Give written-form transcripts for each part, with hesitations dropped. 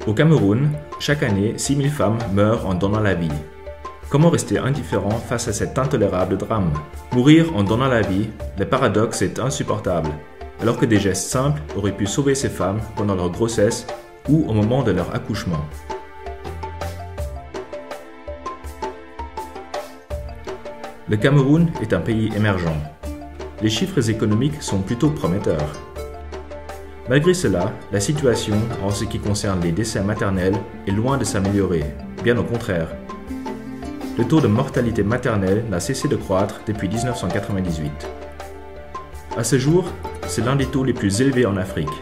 Au Cameroun, chaque année, 6000 femmes meurent en donnant la vie. Comment rester indifférent face à cet intolérable drame? Mourir en donnant la vie, le paradoxe est insupportable, alors que des gestes simples auraient pu sauver ces femmes pendant leur grossesse ou au moment de leur accouchement. Le Cameroun est un pays émergent. Les chiffres économiques sont plutôt prometteurs. Malgré cela, la situation en ce qui concerne les décès maternels est loin de s'améliorer, bien au contraire. Le taux de mortalité maternelle n'a cessé de croître depuis 1998. À ce jour, c'est l'un des taux les plus élevés en Afrique.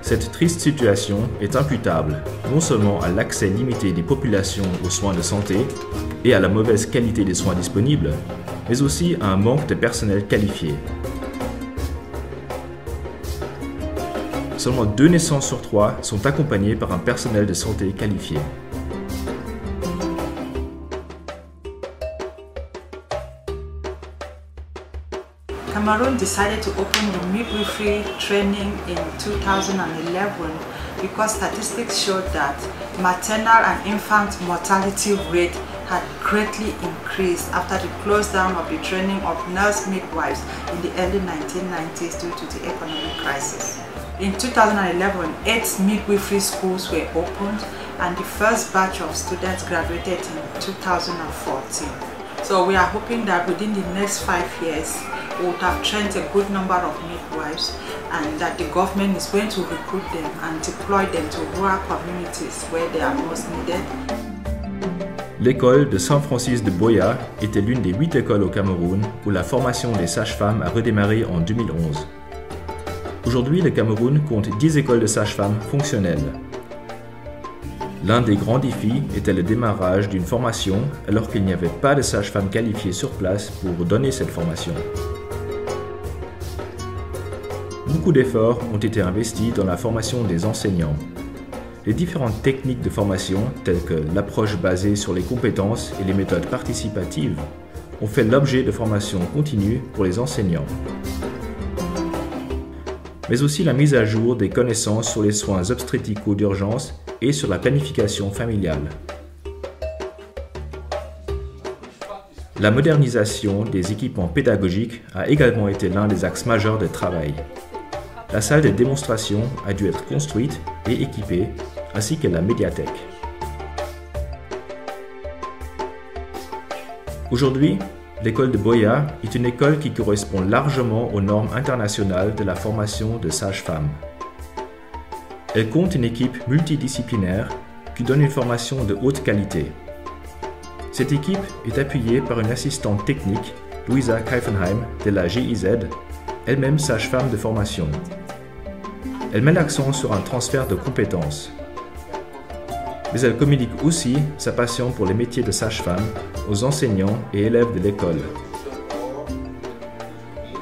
Cette triste situation est imputable non seulement à l'accès limité des populations aux soins de santé et à la mauvaise qualité des soins disponibles, mais aussi à un manque de personnel qualifié. Seulement 2 naissances sur 3 sont accompagnées par un personnel de santé qualifié. Cameroon decided to open the midwifery training in 2011 because statistics showed that maternal and infant mortality rate had greatly increased after the close down of the training of nurse midwives in the early 1990s due to the economic crisis. In 2011, 8 midwifery schools were opened and the first batch of students graduated in 2014. So we are hoping that within the next 5 years, we would have trained a good number of midwives and that the government is going to recruit them and deploy them to rural communities where they are most needed. L'école de Saint-Francis de Boya était l'une des 8 écoles au Cameroun où la formation des sages-femmes a redémarré en 2011. Aujourd'hui, le Cameroun compte 10 écoles de sages-femmes fonctionnelles. L'un des grands défis était le démarrage d'une formation alors qu'il n'y avait pas de sages-femmes qualifiées sur place pour donner cette formation. Beaucoup d'efforts ont été investis dans la formation des enseignants. Les différentes techniques de formation, telles que l'approche basée sur les compétences et les méthodes participatives, ont fait l'objet de formations continues pour les enseignants. Mais aussi la mise à jour des connaissances sur les soins obstétricaux d'urgence et sur la planification familiale. La modernisation des équipements pédagogiques a également été l'un des axes majeurs de travail. La salle de démonstration a dû être construite et équipée, ainsi que la médiathèque. Aujourd'hui, l'école de Boya est une école qui correspond largement aux normes internationales de la formation de sages-femmes. Elle compte une équipe multidisciplinaire qui donne une formation de haute qualité. Cette équipe est appuyée par une assistante technique, Louisa Keifenheim, de la GIZ, elle-même sage-femme de formation. Elle met l'accent sur un transfert de compétences. Mais elle communique aussi sa passion pour les métiers de sage-femme aux enseignants et élèves de l'école.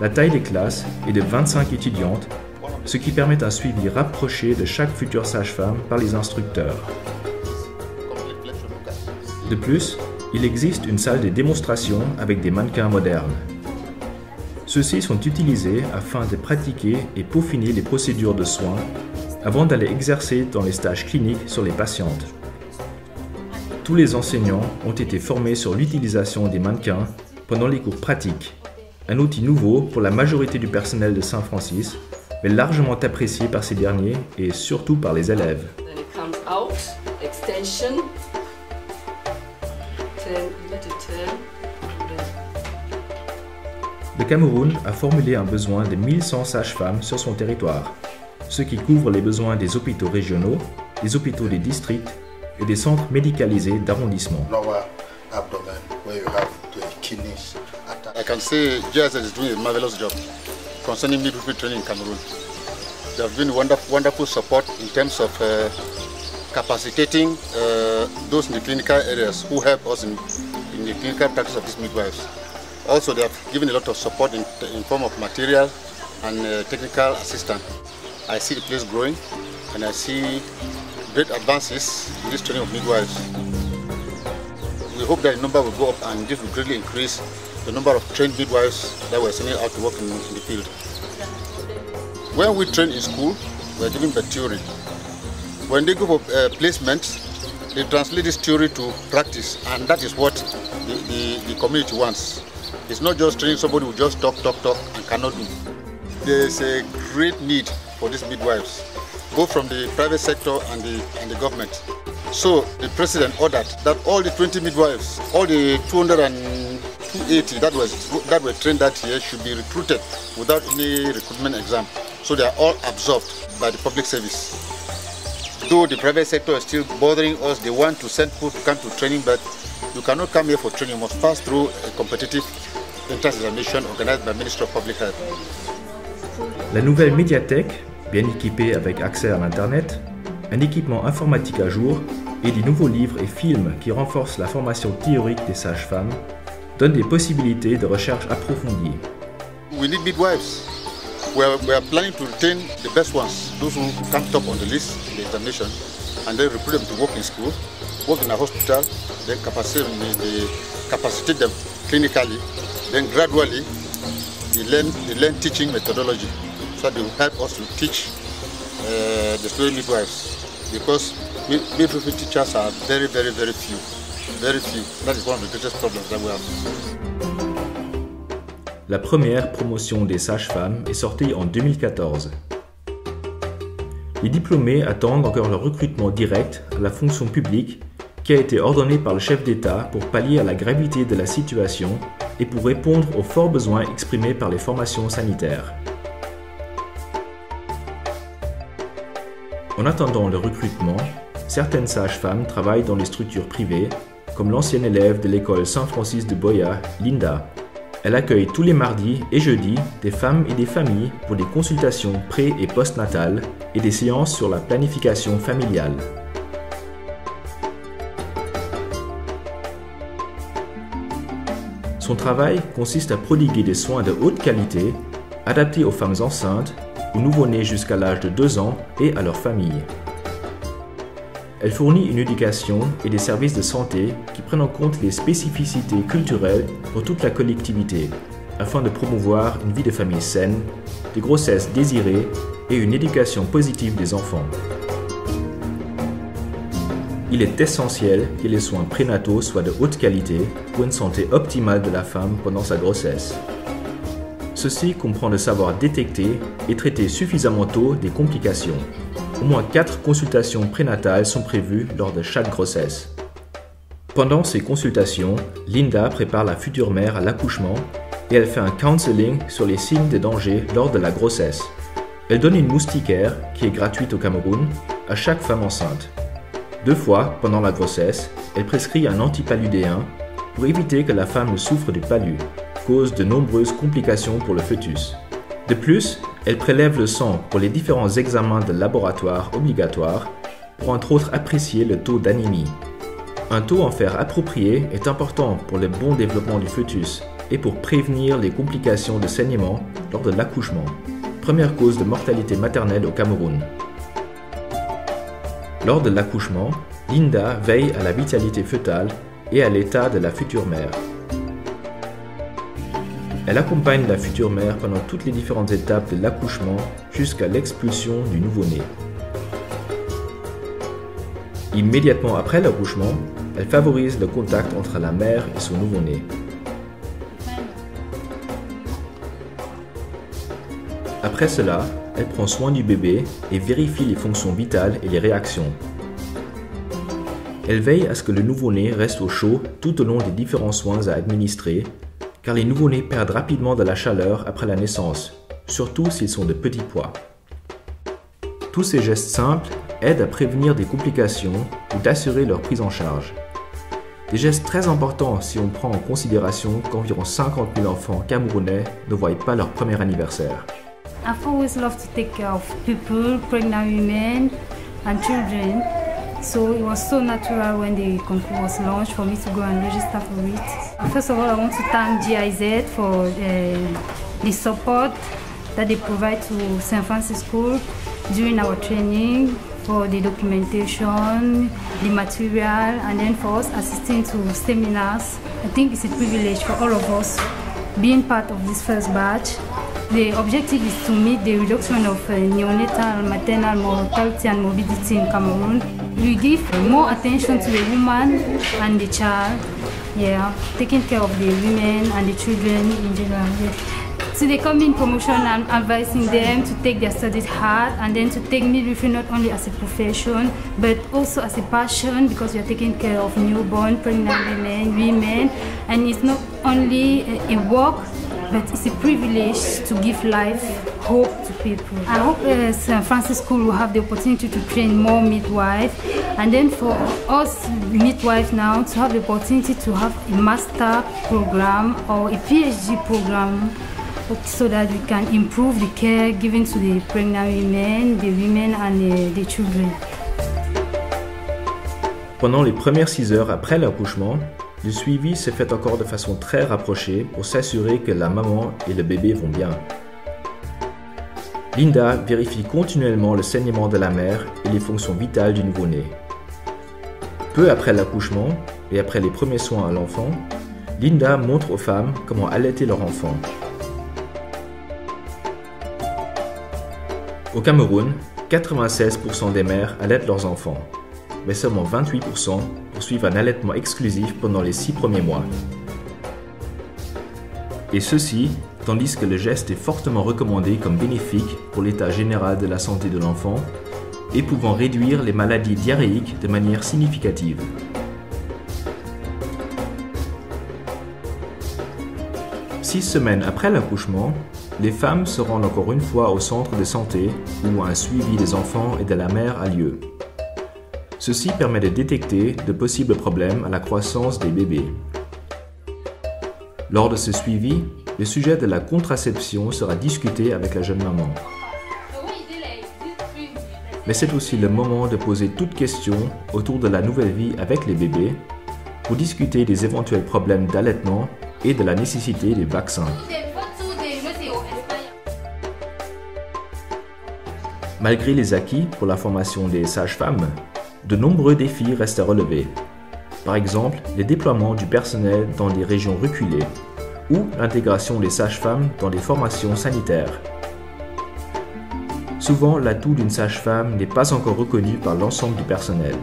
La taille des classes est de 25 étudiantes, ce qui permet un suivi rapproché de chaque future sage-femme par les instructeurs. De plus, il existe une salle de démonstration avec des mannequins modernes. Ceux-ci sont utilisés afin de pratiquer et peaufiner les procédures de soins avant d'aller exercer dans les stages cliniques sur les patientes. Tous les enseignants ont été formés sur l'utilisation des mannequins pendant les cours pratiques, un outil nouveau pour la majorité du personnel de Saint-Francis, mais largement apprécié par ces derniers et surtout par les élèves. Le Cameroun a formulé un besoin de 1100 sages-femmes sur son territoire, ce qui couvre les besoins des hôpitaux régionaux, des hôpitaux des districts et des centres médicalisés d'arrondissement. I can say GIZ is doing a marvelous job concerning midwifery training in Cameroon. They have been wonderful support in terms of capacitating those in the clinical areas who help us in the clinical practice of these midwives. Also, they have given a lot of support in form of material and technical assistance. I see the place growing and I see great advances in this training of midwives. We hope that the number will go up and this will greatly increase the number of trained midwives that were sending out to work in the field. When we train in school, we are given the theory. When they go for placement, they translate this theory to practice, and that is what the community wants. It's not just training somebody who just talk and cannot do. There's a great need for these midwives, both from the private sector and the government. So the president ordered that all the 20 midwives, all the 280 that were trained that year should be recruited without any recruitment exam. So they are all absorbed by the public service. Though the private sector is still bothering us, they want to send people to come to training, but you cannot come here for training. You must pass through a competitive entrance examination organized by the Ministry of Public Health. La nouvelle médiathèque, bien équipée avec accès à l'Internet, un équipement informatique à jour et des nouveaux livres et films qui renforcent la formation théorique des sages-femmes, donne des possibilités de recherche approfondies. We need midwives. We are planning to retain the best ones, those who come top on the list in the examination, and then recruit them to work in school, work in a hospital, then capacitate them clinically, then gradually they learn teaching methodology, so they will help us to teach the student midwives, because midwifery teachers are very few. Very few. That is one of the greatest problems that we have. La première promotion des sages-femmes est sortie en 2014. Les diplômés attendent encore leur recrutement direct à la fonction publique qui a été ordonné par le chef d'État pour pallier à la gravité de la situation et pour répondre aux forts besoins exprimés par les formations sanitaires. En attendant le recrutement, certaines sages-femmes travaillent dans les structures privées, comme l'ancienne élève de l'école Saint-Francis de Boya, Linda. Elle accueille tous les mardis et jeudis des femmes et des familles pour des consultations pré- et postnatales et des séances sur la planification familiale. Son travail consiste à prodiguer des soins de haute qualité, adaptés aux femmes enceintes, aux nouveau-nés jusqu'à l'âge de 2 ans et à leurs familles. Elle fournit une éducation et des services de santé qui prennent en compte les spécificités culturelles pour toute la collectivité, afin de promouvoir une vie de famille saine, des grossesses désirées et une éducation positive des enfants. Il est essentiel que les soins prénataux soient de haute qualité pour une santé optimale de la femme pendant sa grossesse. Ceci comprend de savoir détecter et traiter suffisamment tôt des complications. Au moins 4 consultations prénatales sont prévues lors de chaque grossesse. Pendant ces consultations, Linda prépare la future mère à l'accouchement et elle fait un counseling sur les signes de danger lors de la grossesse. Elle donne une moustiquaire, qui est gratuite au Cameroun, à chaque femme enceinte. 2 fois pendant la grossesse, elle prescrit un antipaludéen pour éviter que la femme ne souffre du palu, cause de nombreuses complications pour le fœtus. De plus, elle prélève le sang pour les différents examens de laboratoire obligatoires pour entre autres apprécier le taux d'anémie. Un taux en fer approprié est important pour le bon développement du fœtus et pour prévenir les complications de saignement lors de l'accouchement, première cause de mortalité maternelle au Cameroun. Lors de l'accouchement, Linda veille à la vitalité fœtale et à l'état de la future mère. Elle accompagne la future mère pendant toutes les différentes étapes de l'accouchement jusqu'à l'expulsion du nouveau-né. Immédiatement après l'accouchement, elle favorise le contact entre la mère et son nouveau-né. Après cela, elle prend soin du bébé et vérifie les fonctions vitales et les réactions. Elle veille à ce que le nouveau-né reste au chaud tout au long des différents soins à administrer, car les nouveau-nés perdent rapidement de la chaleur après la naissance, surtout s'ils sont de petits poids. Tous ces gestes simples aident à prévenir des complications ou d'assurer leur prise en charge. Des gestes très importants si on prend en considération qu'environ 50 000 enfants camerounais ne voient pas leur premier anniversaire. I've always loved to take care of people, pregnant women and children. So it was so natural when the company was launched for me to go and register for it. First of all, I want to thank GIZ for the support that they provide to St. Francis School during our training, for the documentation, the material, and then for us assisting to seminars. I think it's a privilege for all of us. being part of this first batch. The objective is to meet the reduction of neonatal maternal mortality and morbidity in Cameroon. We give more attention to the woman and the child, taking care of the women and the children in general. So they come in promotion and advising them to take their studies hard and then to take midwifery not only as a profession but also as a passion, because we are taking care of newborn, pregnant women, and it's not only a work but it's a privilege to give life, hope to people. I hope St. Francis School will have the opportunity to train more midwives, and then for us midwives now to have the opportunity to have a master program or a PhD program, so that we can improve the care given to the pregnant women and the children. Pendant les premières 6 heures après l'accouchement, le suivi se fait encore de façon très rapprochée pour s'assurer que la maman et le bébé vont bien. Linda vérifie continuellement le saignement de la mère et les fonctions vitales du nouveau-né. Peu après l'accouchement et après les premiers soins à l'enfant, Linda montre aux femmes comment allaiter leur enfant. Au Cameroun, 96% des mères allaitent leurs enfants, mais seulement 28% poursuivent un allaitement exclusif pendant les 6 premiers mois. Et ceci, tandis que le geste est fortement recommandé comme bénéfique pour l'état général de la santé de l'enfant et pouvant réduire les maladies diarrhéiques de manière significative. Six semaines après l'accouchement, les femmes se rendent encore une fois au centre de santé où un suivi des enfants et de la mère a lieu. Ceci permet de détecter de possibles problèmes à la croissance des bébés. Lors de ce suivi, le sujet de la contraception sera discuté avec la jeune maman. Mais c'est aussi le moment de poser toutes questions autour de la nouvelle vie avec les bébés pour discuter des éventuels problèmes d'allaitement et de la nécessité des vaccins. Malgré les acquis pour la formation des sages-femmes, de nombreux défis restent à relever. Par exemple, le déploiement du personnel dans les régions reculées ou l'intégration des sages-femmes dans les formations sanitaires. Souvent, l'atout d'une sage-femme n'est pas encore reconnu par l'ensemble du personnel.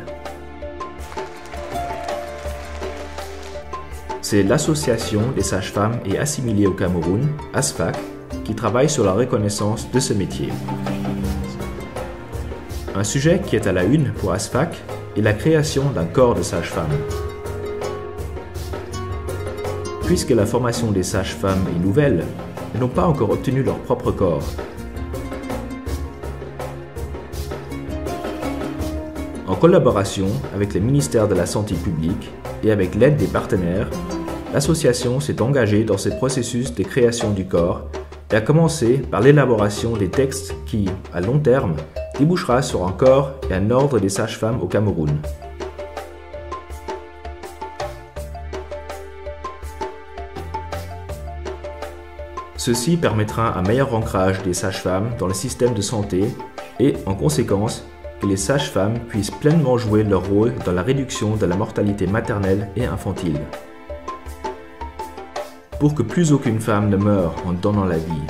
C'est l'association des sages-femmes et assimilées au Cameroun, ASFAC, qui travaille sur la reconnaissance de ce métier. Un sujet qui est à la une pour ASFAC est la création d'un corps de sages-femmes. Puisque la formation des sages-femmes est nouvelle, elles n'ont pas encore obtenu leur propre corps. En collaboration avec le ministère de la Santé publique et avec l'aide des partenaires, l'association s'est engagée dans ce processus de création du corps et a commencé par l'élaboration des textes qui, à long terme, débouchera sur un corps et un ordre des sages-femmes au Cameroun. Ceci permettra un meilleur ancrage des sages-femmes dans le système de santé et, en conséquence, que les sages-femmes puissent pleinement jouer leur rôle dans la réduction de la mortalité maternelle et infantile. Pour que plus aucune femme ne meure en donnant la vie,